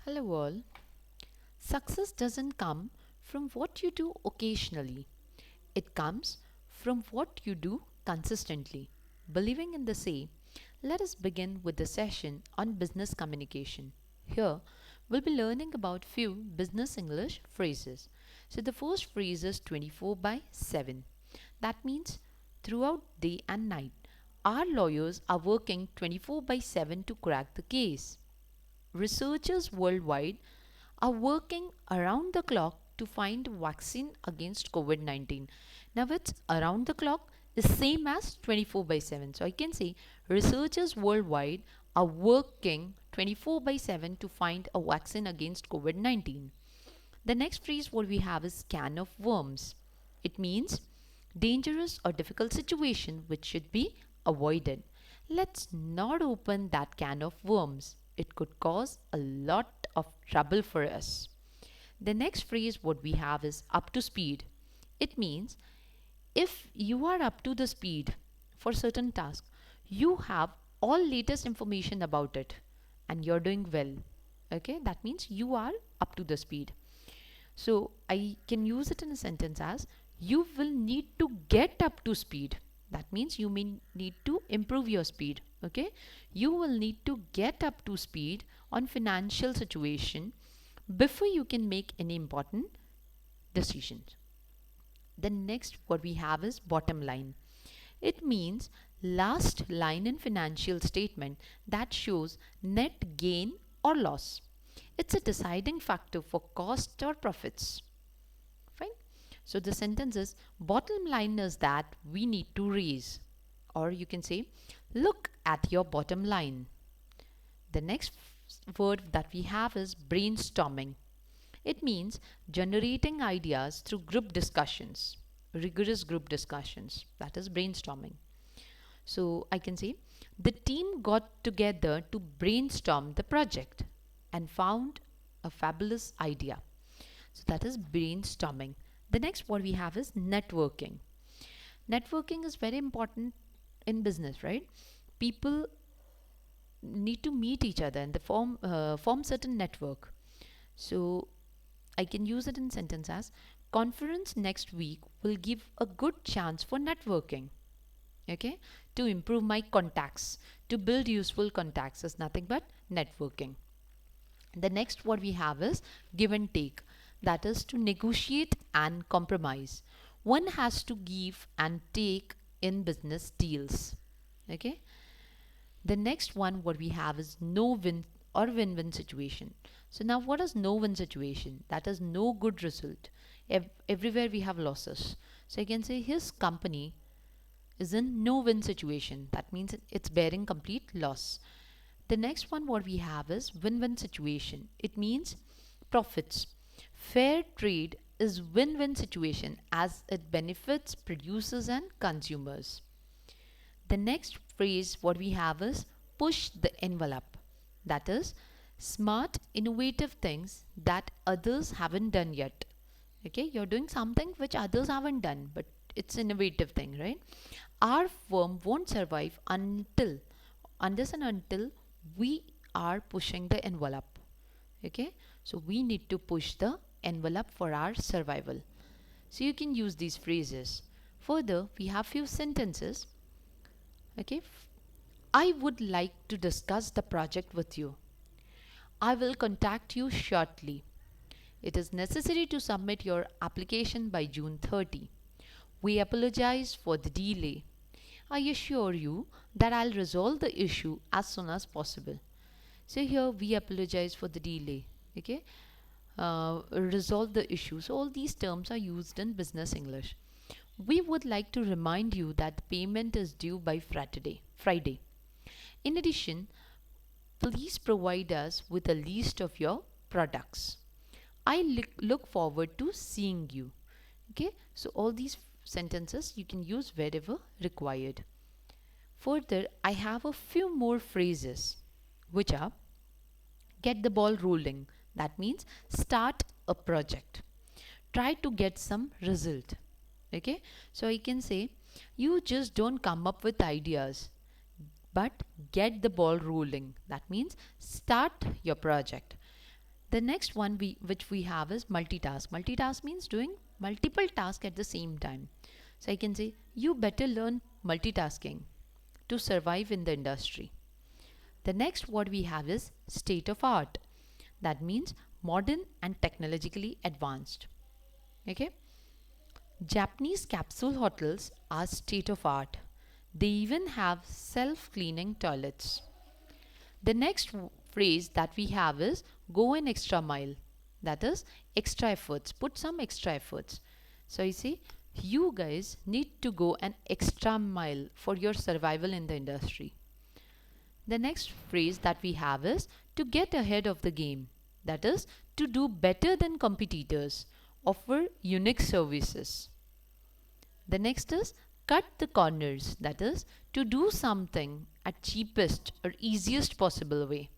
Hello, all. Success doesn't come from what you do occasionally, it comes from what you do consistently. Believing in the same, let us begin with the session on business communication. Here, we'll be learning about few business English phrases. So, the first phrase is 24 by 7. That means throughout day and night, our lawyers are working 24 by 7 to crack the case. Researchers worldwide are working around the clock to find a vaccine against COVID 19. Now, it's around the clock is same as 24 by 7. So, I can say researchers worldwide are working 24 by 7 to find a vaccine against COVID 19. The next phrase what we have is can of worms. It means dangerous or difficult situation which should be avoided. Let's not open that can of worms. It could cause a lot of trouble for us. The next phrase what we have is up to speed. It means if you are up to the speed for certain task, you have all latest information about it and you're doing well. Okay, that means you are up to the speed. So I can use it in a sentence as you will need to get up to speed. That means you may need to improve your speed. Okay, you will need to get up to speed on financial situation before you can make any important decisions. The next what we have is bottom line. It means last line in financial statement that shows net gain or loss. It's a deciding factor for cost or profits. Fine. So the sentence is bottom line is that we need to raise. Or you can say, look at your bottom line. The next word that we have is brainstorming. It means generating ideas through group discussions, rigorous group discussions. That is brainstorming. So I can say the team got together to brainstorm the project and found a fabulous idea. So that is brainstorming. The next what we have is networking. Networking is very important in business, right? People need to meet each other and they form certain network. So I can use it in sentence as conference next week will give a good chance for networking. Okay, to improve my contacts, to build useful contacts is nothing but networking. The next what we have is give and take, that is to negotiate and compromise. One has to give and take in business deals. Okay, the next one what we have is no win or win-win situation. So now what is no win situation? That is no good result. Everywhere we have losses. So I can say his company is in no win situation. That means it's bearing complete loss. The next one what we have is win-win situation. It means profits. Fair trade is win-win situation as it benefits producers and consumers. The next phrase what we have is push the envelope. That is smart innovative things that others haven't done yet. Okay, you're doing something which others haven't done, but it's innovative thing, right? Our firm won't survive unless and until we are pushing the envelope. Okay, so we need to push the envelope for our survival. So you can use these phrases. Further, we have few sentences. Okay, I would like to discuss the project with you. I will contact you shortly. It is necessary to submit your application by June 30. We apologize for the delay. I assure you that I'll resolve the issue as soon as possible. So here we apologize for the delay. Okay, resolve the issue. So all these terms are used in business English. We would like to remind you that the payment is due by Friday. In addition, please provide us with a list of your products. I look forward to seeing you. Okay, so all these sentences you can use wherever required. Further, I have a few more phrases which are get the ball rolling. That means start a project. Try to get some result. Okay, so I can say you just don't come up with ideas but get the ball rolling. That means start your project. The next one which we have is multitask. Multitask means doing multiple tasks at the same time. So I can say you better learn multitasking to survive in the industry. The next word we have is state of art. That means modern and technologically advanced. Okay? Japanese capsule hotels are state of art. They even have self-cleaning toilets. The next phrase that we have is go an extra mile. That is extra efforts. Put some extra efforts. So you see, you guys need to go an extra mile for your survival in the industry. The next phrase that we have is to get ahead of the game. That is to do better than competitors. Offer unique services. The next is cut the corners. That is to do something at cheapest or easiest possible way.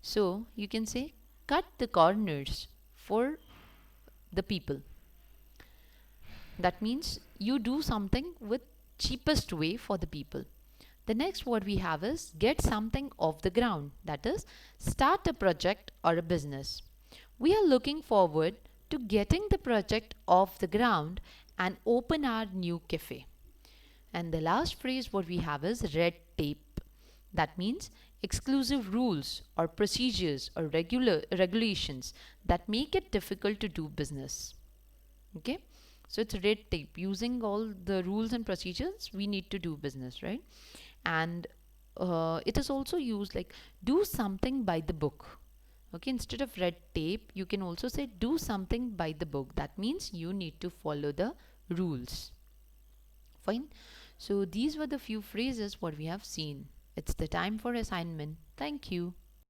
So you can say cut the corners for the people. That means you do something with cheapest way for the people. The next word we have is get something off the ground. That is start a project or a business. We are looking forward to getting the project off the ground and open our new cafe. And the last phrase what we have is red tape. That means exclusive rules or procedures or regulations that make it difficult to do business. Okay, so it's red tape. Using all the rules and procedures, we need to do business, right? And it is also used like do something by the book. Okay, instead of red tape, you can also say do something by the book. That means you need to follow the rules. Fine. So these were the few phrases what we have seen. It's the time for assignment. Thank you.